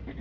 What?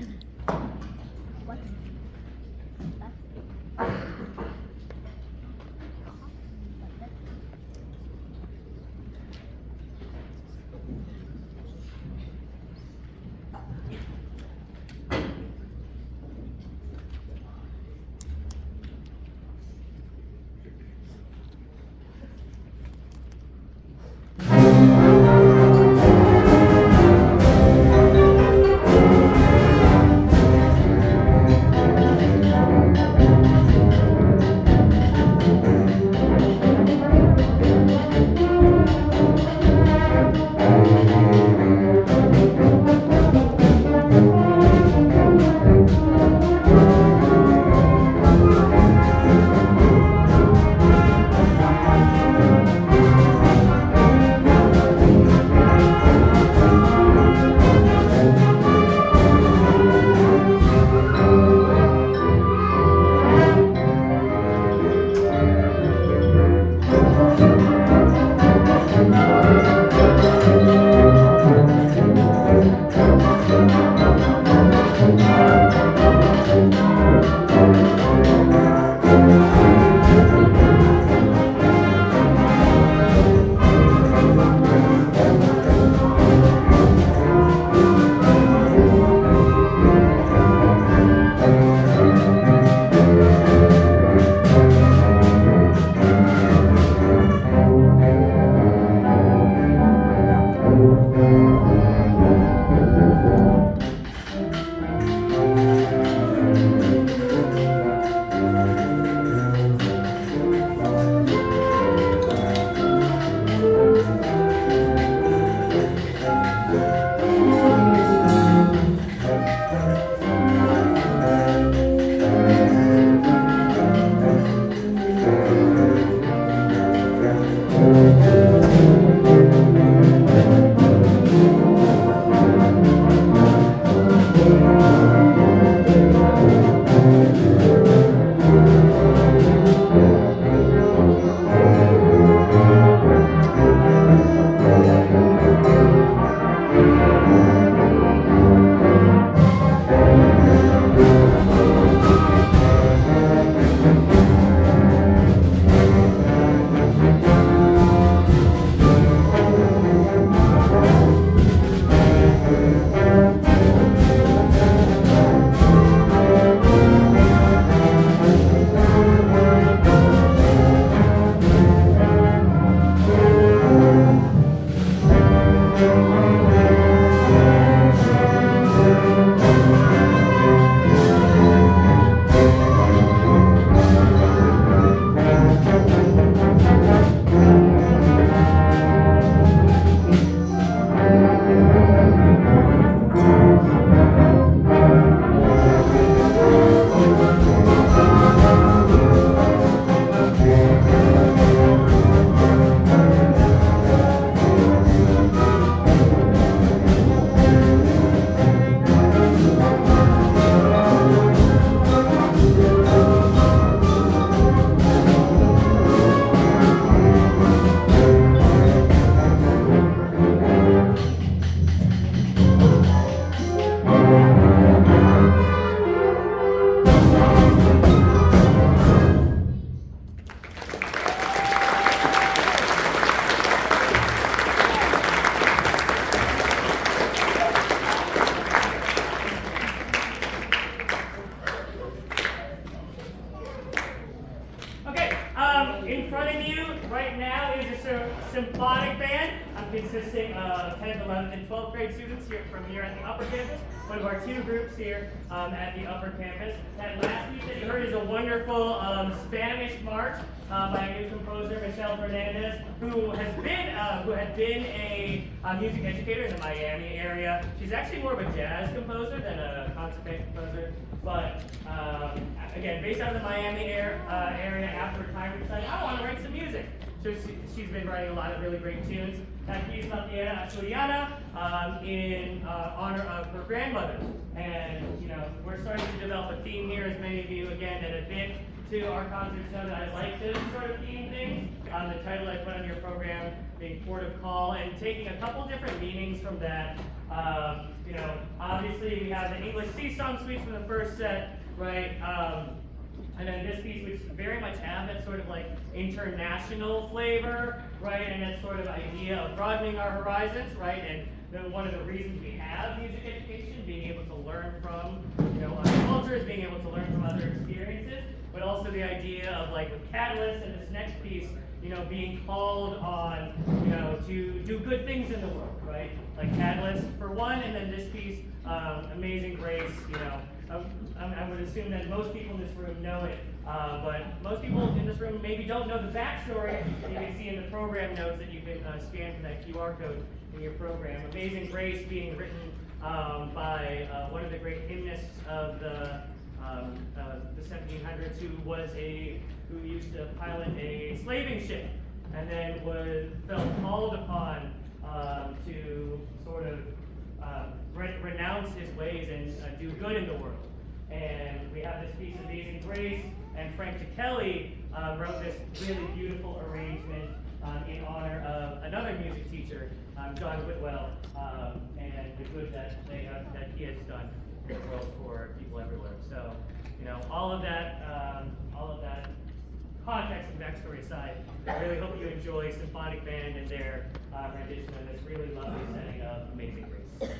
In front of you right now is a symphonic band consisting of 10th, 11th, and 12th grade students here from here at the upper campus. One of our two groups here at the upper campus. That last piece that you heard is a wonderful Spanish march by a new composer, Michele Fernández, who had been a music educator in the Miami area. She's actually more of a jazz composer than a concert band composer, but again, based out of the Miami area, after retirement, decided, I want to write some music. So she's been writing a lot of really great tunes. That piece about Fiera, Asturiana, in honor of her grandmother. And we're starting to develop a theme here, as many of you, again, that have been to our concerts know that I like to sort of theme things. The title I put on your program being port of call, and taking a couple different meanings from that. You know, obviously we have the English sea song suites from the first set, right? And then this piece, which very much have that sort of like international flavor, right? And that sort of idea of broadening our horizons, right? And then one of the reasons we have music education, being able to learn from, you know, other cultures, being able to learn from other experiences, but also the idea of like with Catalyst and this next piece, you know, being called on, you know, to do good things in the world, right? Like Catalyst for one, and then this piece, Amazing Grace, you know. I would assume that most people in this room know it, but most people in this room maybe don't know the backstory. You can see in the program notes that you can scan from that QR code in your program. Amazing Grace being written by one of the great hymnists of the 1700s, who used to pilot a slaving ship, and then felt called upon to sort of renounce his ways and do good in the world. And we have this piece, Amazing Grace, and Frank Ticheli wrote this really beautiful arrangement in honor of another music teacher, John Whitwell, and the good that he has done in the world for people everywhere. So, you know, all of that context and backstory aside, I really hope you enjoy Symphonic Band and their rendition of this really lovely setting of Amazing Grace.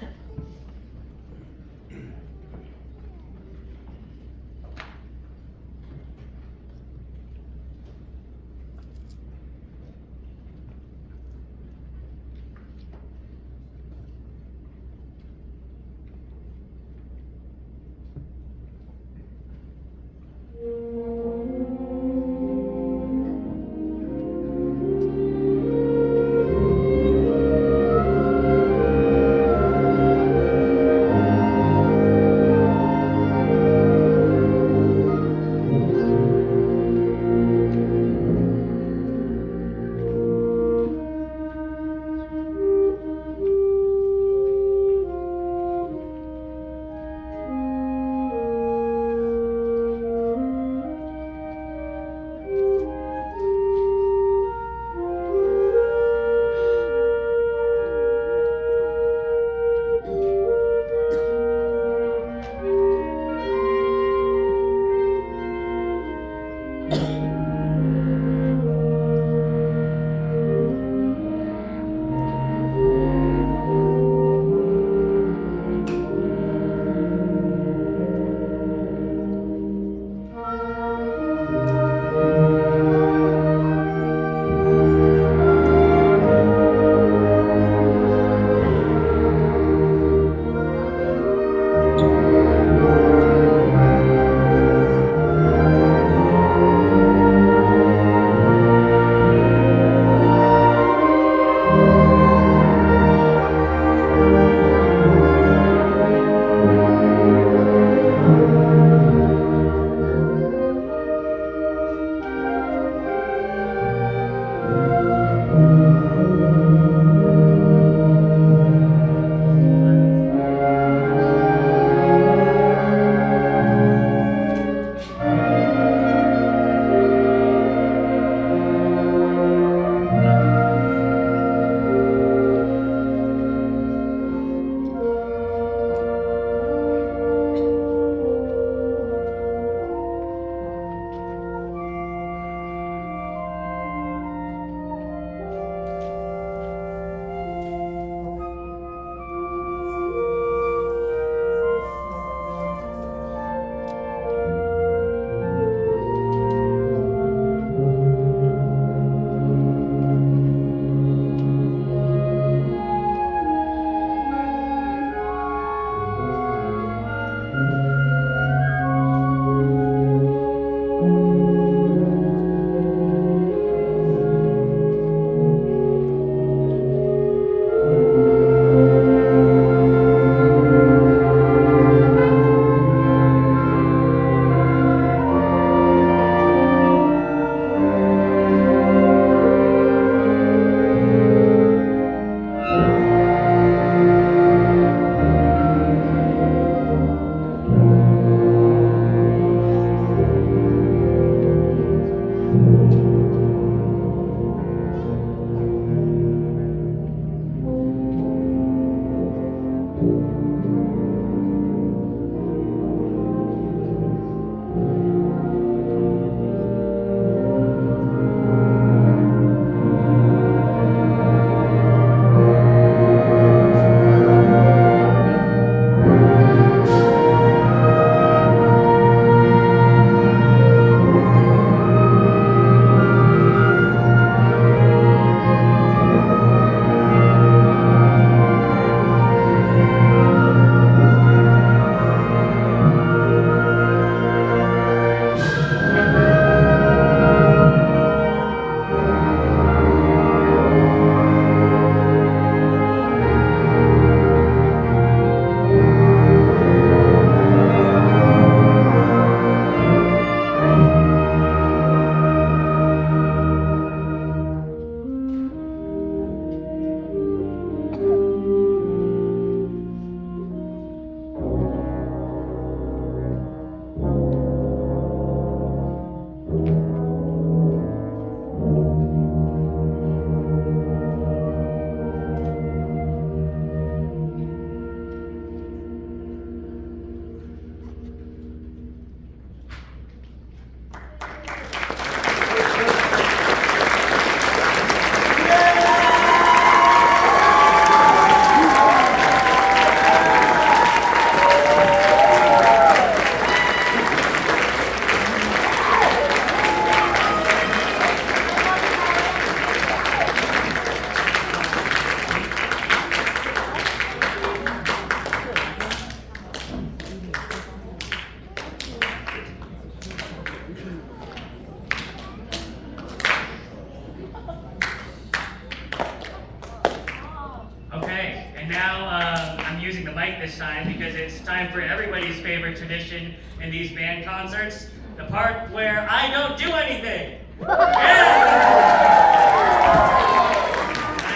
this time because it's time for everybody's favorite tradition in these band concerts, the part where I don't do anything. I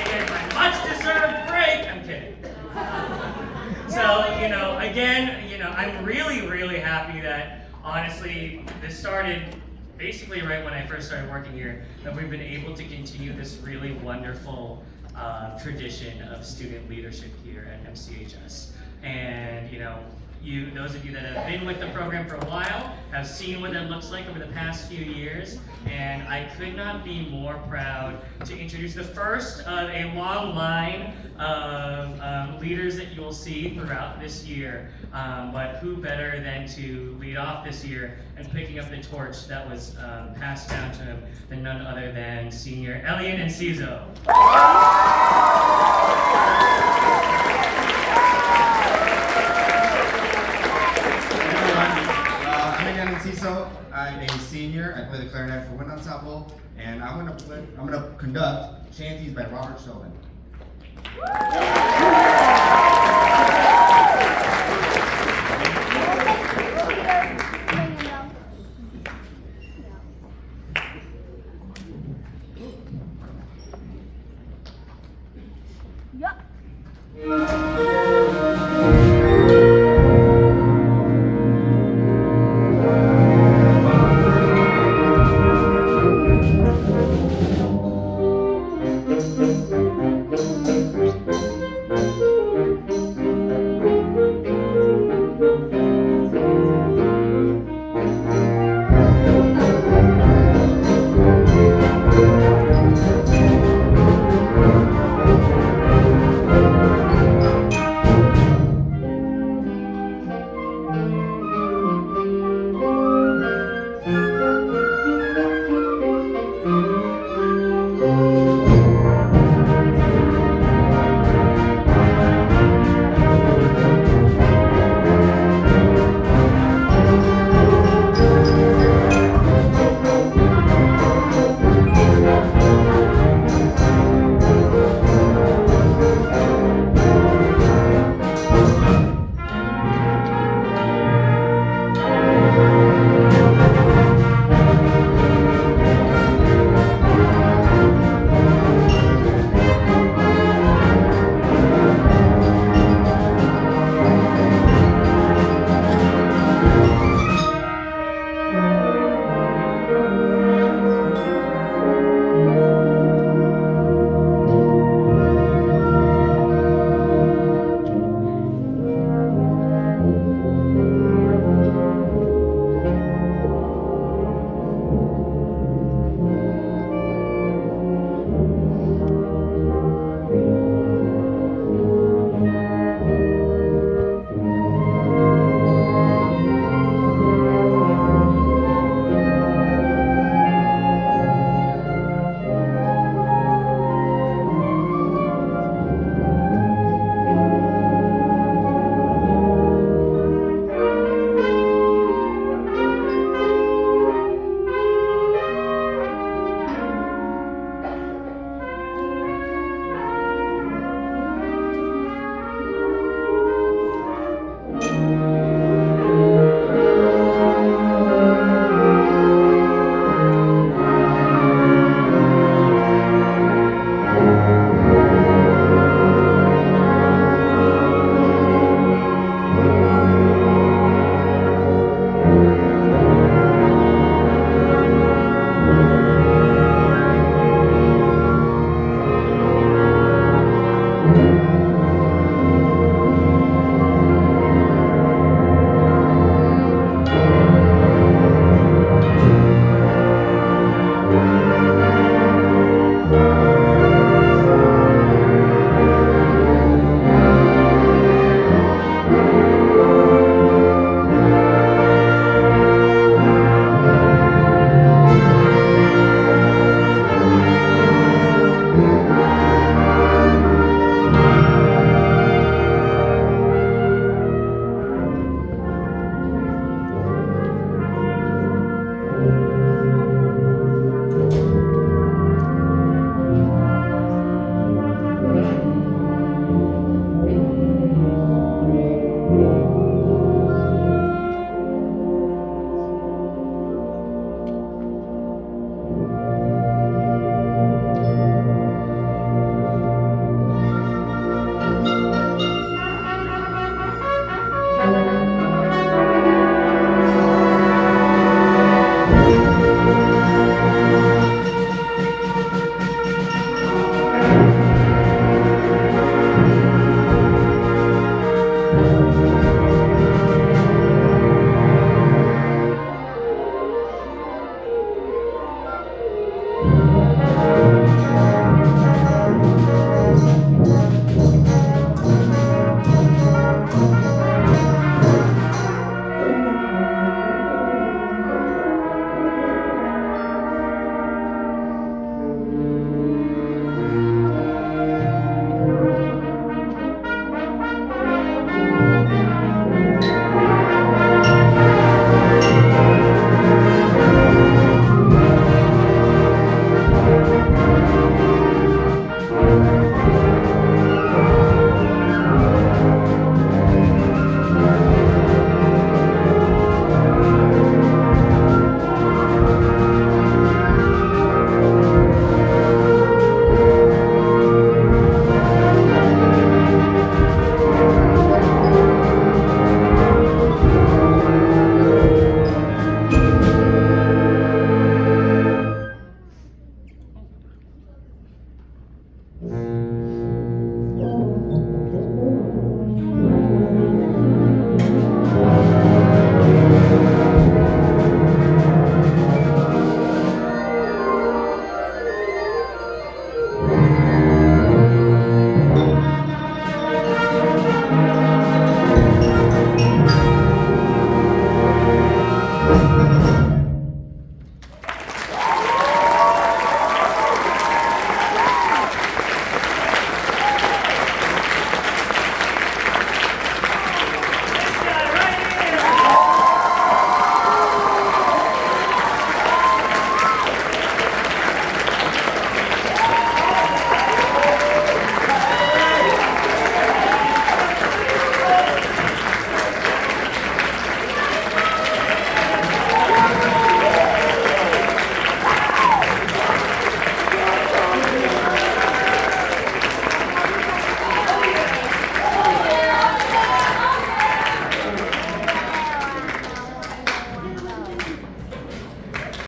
get my much-deserved break. I'm kidding. So, again, I'm really, really happy that, honestly, this started basically right when I first started working here, that we've been able to continue this really wonderful tradition of student leadership here at MCHS. And, those of you that have been with the program for a while have seen what that looks like over the past few years, and I could not be more proud to introduce the first of a long line of leaders that you will see throughout this year. But who better than to lead off this year and picking up the torch that was passed down to him than none other than Senior Elian Enciso. I'm a senior. I play the clarinet for wind ensemble, and I'm gonna conduct Chanteys by Robert Sheldon.